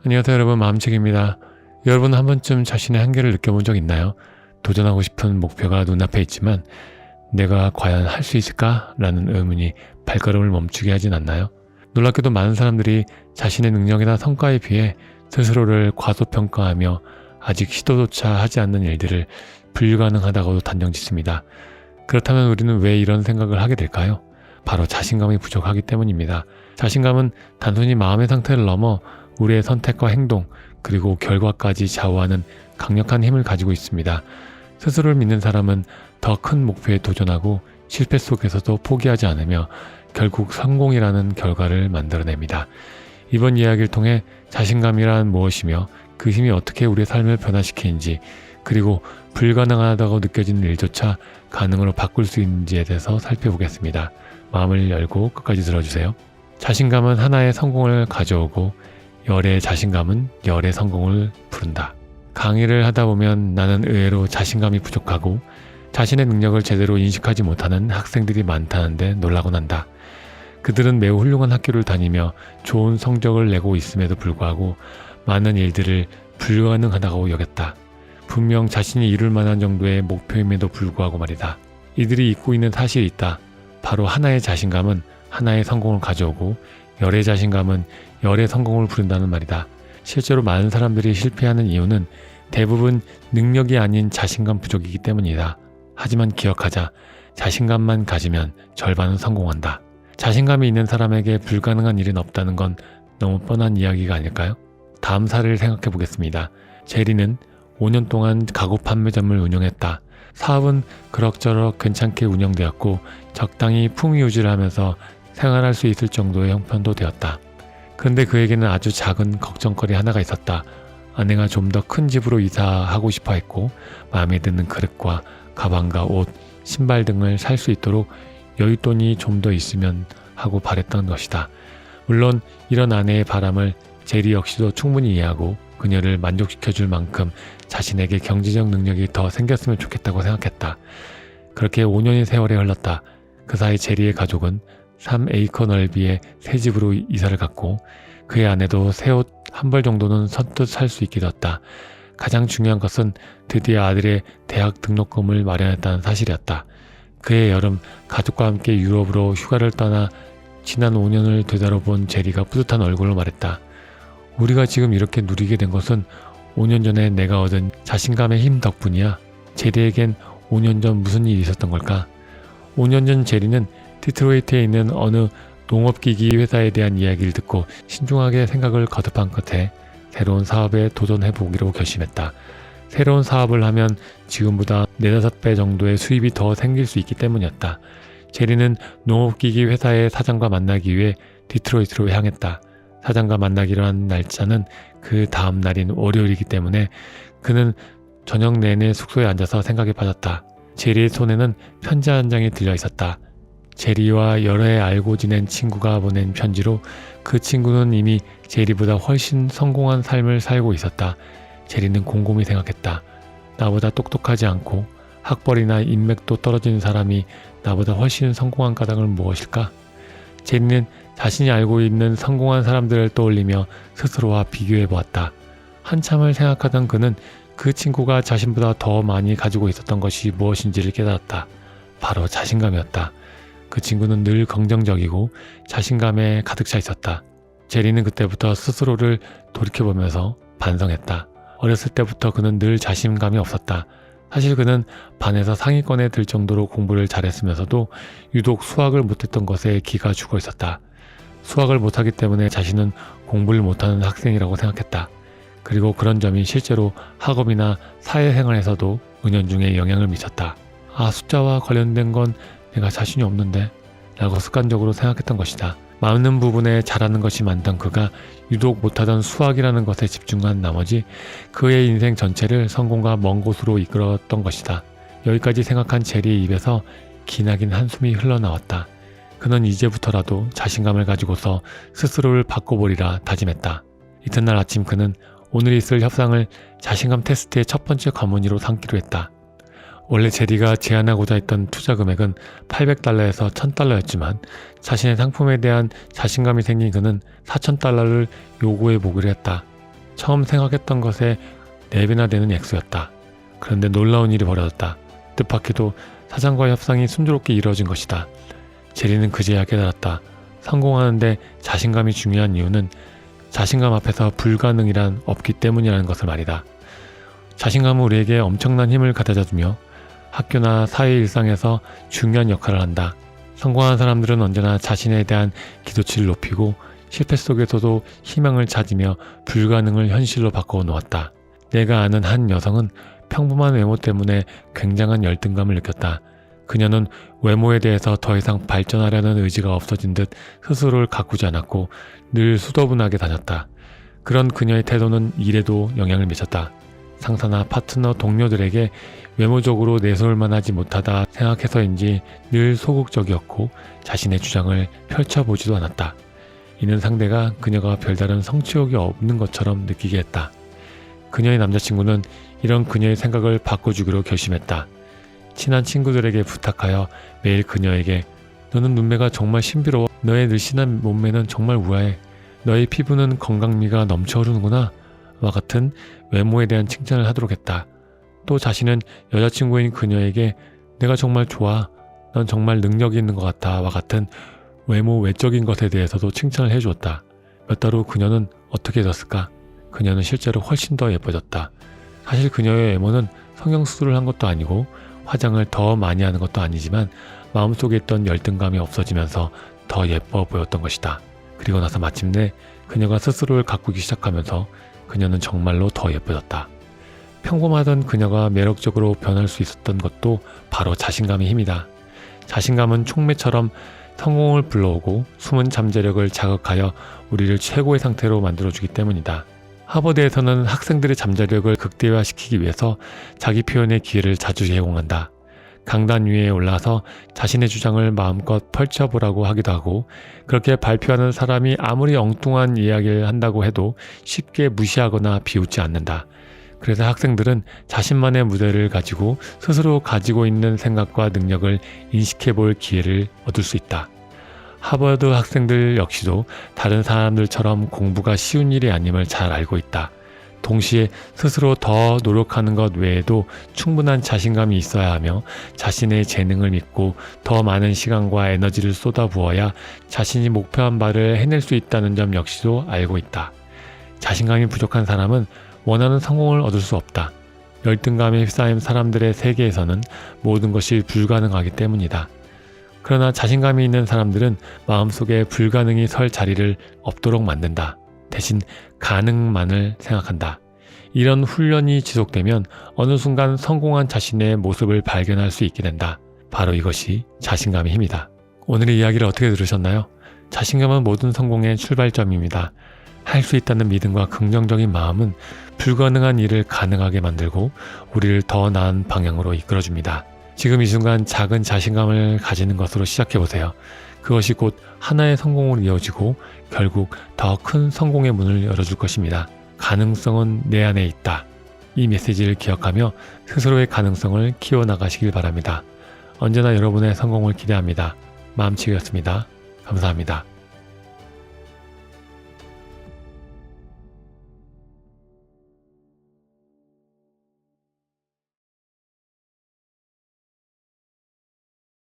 안녕하세요 여러분, 마음책입니다. 여러분 한 번쯤 자신의 한계를 느껴본 적 있나요? 도전하고 싶은 목표가 눈앞에 있지만 내가 과연 할 수 있을까? 라는 의문이 발걸음을 멈추게 하진 않나요? 놀랍게도 많은 사람들이 자신의 능력이나 성과에 비해 스스로를 과소평가하며 아직 시도조차 하지 않는 일들을 불가능하다고 단정짓습니다. 그렇다면 우리는 왜 이런 생각을 하게 될까요? 바로 자신감이 부족하기 때문입니다. 자신감은 단순히 마음의 상태를 넘어 우리의 선택과 행동, 그리고 결과까지 좌우하는 강력한 힘을 가지고 있습니다. 스스로를 믿는 사람은 더 큰 목표에 도전하고 실패 속에서도 포기하지 않으며 결국 성공이라는 결과를 만들어냅니다. 이번 이야기를 통해 자신감이란 무엇이며 그 힘이 어떻게 우리의 삶을 변화시키는지, 그리고 불가능하다고 느껴지는 일조차 가능으로 바꿀 수 있는지에 대해서 살펴보겠습니다. 마음을 열고 끝까지 들어주세요. 자신감은 하나의 성공을 가져오고 열의 자신감은 열의 성공을 부른다. 강의를 하다 보면 나는 의외로 자신감이 부족하고 자신의 능력을 제대로 인식하지 못하는 학생들이 많다는데 놀라곤 한다. 그들은 매우 훌륭한 학교를 다니며 좋은 성적을 내고 있음에도 불구하고 많은 일들을 불가능하다고 여겼다. 분명 자신이 이룰 만한 정도의 목표임에도 불구하고 말이다. 이들이 잊고 있는 사실이 있다. 바로 하나의 자신감은 하나의 성공을 가져오고 열의 자신감은 열의 성공을 부른다는 말이다. 실제로 많은 사람들이 실패하는 이유는 대부분 능력이 아닌 자신감 부족이기 때문이다. 하지만 기억하자. 자신감만 가지면 절반은 성공한다. 자신감이 있는 사람에게 불가능한 일은 없다는 건 너무 뻔한 이야기가 아닐까요? 다음 사례를 생각해 보겠습니다. 제리는 5년 동안 가구 판매점을 운영했다. 사업은 그럭저럭 괜찮게 운영되었고 적당히 품위 유지를 하면서 생활할 수 있을 정도의 형편도 되었다. 그런데 그에게는 아주 작은 걱정거리 하나가 있었다. 아내가 좀 더 큰 집으로 이사하고 싶어 했고 마음에 드는 그릇과 가방과 옷, 신발 등을 살 수 있도록 여윳돈이 좀 더 있으면 하고 바랬던 것이다. 물론 이런 아내의 바람을 제리 역시도 충분히 이해하고 그녀를 만족시켜줄 만큼 자신에게 경제적 능력이 더 생겼으면 좋겠다고 생각했다. 그렇게 5년의 세월이 흘렀다. 그 사이 제리의 가족은 3에이커 넓이의 새 집으로 이사를 갔고 그의 아내도 새 옷 한 벌 정도는 선뜻 살 수 있게 되었다. 가장 중요한 것은 드디어 아들의 대학 등록금을 마련했다는 사실이었다. 그해 여름 가족과 함께 유럽으로 휴가를 떠나 지난 5년을 되돌아본 제리가 뿌듯한 얼굴로 말했다. 우리가 지금 이렇게 누리게 된 것은 5년 전에 내가 얻은 자신감의 힘 덕분이야. 제리에겐 5년 전 무슨 일이 있었던 걸까? 5년 전 제리는 디트로이트에 있는 어느 농업기기 회사에 대한 이야기를 듣고 신중하게 생각을 거듭한 끝에 새로운 사업에 도전해보기로 결심했다. 새로운 사업을 하면 지금보다 4-5배 정도의 수입이 더 생길 수 있기 때문이었다. 제리는 농업기기 회사의 사장과 만나기 위해 디트로이트로 향했다. 사장과 만나기로 한 날짜는 그 다음 날인 월요일이기 때문에 그는 저녁 내내 숙소에 앉아서 생각에 빠졌다. 제리의 손에는 편지 한 장이 들려 있었다. 제리와 여러 해 알고 지낸 친구가 보낸 편지로 그 친구는 이미 제리보다 훨씬 성공한 삶을 살고 있었다. 제리는 곰곰이 생각했다. 나보다 똑똑하지 않고 학벌이나 인맥도 떨어진 사람이 나보다 훨씬 성공한 까닭은 무엇일까? 제리는 자신이 알고 있는 성공한 사람들을 떠올리며 스스로와 비교해 보았다. 한참을 생각하던 그는 그 친구가 자신보다 더 많이 가지고 있었던 것이 무엇인지를 깨달았다. 바로 자신감이었다. 그 친구는 늘 긍정적이고 자신감에 가득 차 있었다. 제리는 그때부터 스스로를 돌이켜보면서 반성했다. 어렸을 때부터 그는 늘 자신감이 없었다. 사실 그는 반에서 상위권에 들 정도로 공부를 잘했으면서도 유독 수학을 못했던 것에 기가 죽어 있었다. 수학을 못하기 때문에 자신은 공부를 못하는 학생이라고 생각했다. 그리고 그런 점이 실제로 학업이나 사회생활에서도 은연중에 영향을 미쳤다. 숫자와 관련된 건 내가 자신이 없는데 라고 습관적으로 생각했던 것이다. 많은 부분에 잘하는 것이 많던 그가 유독 못하던 수학이라는 것에 집중한 나머지 그의 인생 전체를 성공과 먼 곳으로 이끌었던 것이다. 여기까지 생각한 제리의 입에서 기나긴 한숨이 흘러나왔다. 그는 이제부터라도 자신감을 가지고서 스스로를 바꿔보리라 다짐했다. 이튿날 아침 그는 오늘 있을 협상을 자신감 테스트의 첫 번째 과문으로 삼기로 했다. 원래 제리가 제안하고자 했던 투자 금액은 $800에서 $1000였지만 자신의 상품에 대한 자신감이 생긴 그는 $4000를 요구해 보기로 했다. 처음 생각했던 것의 4배나 되는 액수였다. 그런데 놀라운 일이 벌어졌다. 뜻밖에도 사장과의 협상이 순조롭게 이루어진 것이다. 제리는 그제야 깨달았다. 성공하는데 자신감이 중요한 이유는 자신감 앞에서 불가능이란 없기 때문이라는 것을 말이다. 자신감은 우리에게 엄청난 힘을 가져다주며 학교나 사회 일상에서 중요한 역할을 한다. 성공한 사람들은 언제나 자신에 대한 기도치를 높이고 실패 속에서도 희망을 찾으며 불가능을 현실로 바꿔 놓았다. 내가 아는 한 여성은 평범한 외모 때문에 굉장한 열등감을 느꼈다. 그녀는 외모에 대해서 더 이상 발전하려는 의지가 없어진 듯 스스로를 가꾸지 않았고 늘 수더분하게 다녔다. 그런 그녀의 태도는 일에도 영향을 미쳤다. 상사나 파트너, 동료들에게 외모적으로 내세울만 하지 못하다 생각해서인지 늘 소극적이었고 자신의 주장을 펼쳐보지도 않았다. 이는 상대가 그녀가 별다른 성취욕이 없는 것처럼 느끼게 했다. 그녀의 남자친구는 이런 그녀의 생각을 바꿔주기로 결심했다. 친한 친구들에게 부탁하여 매일 그녀에게 너는 눈매가 정말 신비로워. 너의 늘씬한 몸매는 정말 우아해. 너의 피부는 건강미가 넘쳐 흐르는구나. 와 같은 외모에 대한 칭찬을 하도록 했다. 또 자신은 여자친구인 그녀에게 내가 정말 좋아. 넌 정말 능력이 있는 것 같아. 와 같은 외모 외적인 것에 대해서도 칭찬을 해주었다. 몇 달 후 그녀는 어떻게 됐을까? 그녀는 실제로 훨씬 더 예뻐졌다. 사실 그녀의 외모는 성형수술을 한 것도 아니고 화장을 더 많이 하는 것도 아니지만 마음속에 있던 열등감이 없어지면서 더 예뻐 보였던 것이다. 그리고 나서 마침내 그녀가 스스로를 가꾸기 시작하면서 그녀는 정말로 더 예뻐졌다. 평범하던 그녀가 매력적으로 변할 수 있었던 것도 바로 자신감의 힘이다. 자신감은 촉매처럼 성공을 불러오고 숨은 잠재력을 자극하여 우리를 최고의 상태로 만들어주기 때문이다. 하버드에서는 학생들의 잠재력을 극대화시키기 위해서 자기 표현의 기회를 자주 제공한다. 강단 위에 올라서 자신의 주장을 마음껏 펼쳐보라고 하기도 하고 그렇게 발표하는 사람이 아무리 엉뚱한 이야기를 한다고 해도 쉽게 무시하거나 비웃지 않는다. 그래서 학생들은 자신만의 무대를 가지고 스스로 가지고 있는 생각과 능력을 인식해 볼 기회를 얻을 수 있다. 하버드 학생들 역시도 다른 사람들처럼 공부가 쉬운 일이 아님을 잘 알고 있다. 동시에 스스로 더 노력하는 것 외에도 충분한 자신감이 있어야 하며 자신의 재능을 믿고 더 많은 시간과 에너지를 쏟아부어야 자신이 목표한 바를 해낼 수 있다는 점 역시도 알고 있다. 자신감이 부족한 사람은 원하는 성공을 얻을 수 없다. 열등감에 휩싸인 사람들의 세계에서는 모든 것이 불가능하기 때문이다. 그러나 자신감이 있는 사람들은 마음속에 불가능이 설 자리를 없도록 만든다. 대신 가능만을 생각한다. 이런 훈련이 지속되면 어느 순간 성공한 자신의 모습을 발견할 수 있게 된다. 바로 이것이 자신감의 힘이다. 오늘의 이야기를 어떻게 들으셨나요? 자신감은 모든 성공의 출발점입니다. 할 수 있다는 믿음과 긍정적인 마음은 불가능한 일을 가능하게 만들고 우리를 더 나은 방향으로 이끌어줍니다. 지금 이 순간 작은 자신감을 가지는 것으로 시작해보세요. 그것이 곧 하나의 성공으로 이어지고 결국 더 큰 성공의 문을 열어줄 것입니다. 가능성은 내 안에 있다. 이 메시지를 기억하며 스스로의 가능성을 키워나가시길 바랍니다. 언제나 여러분의 성공을 기대합니다. 마음치기였습니다. 감사합니다.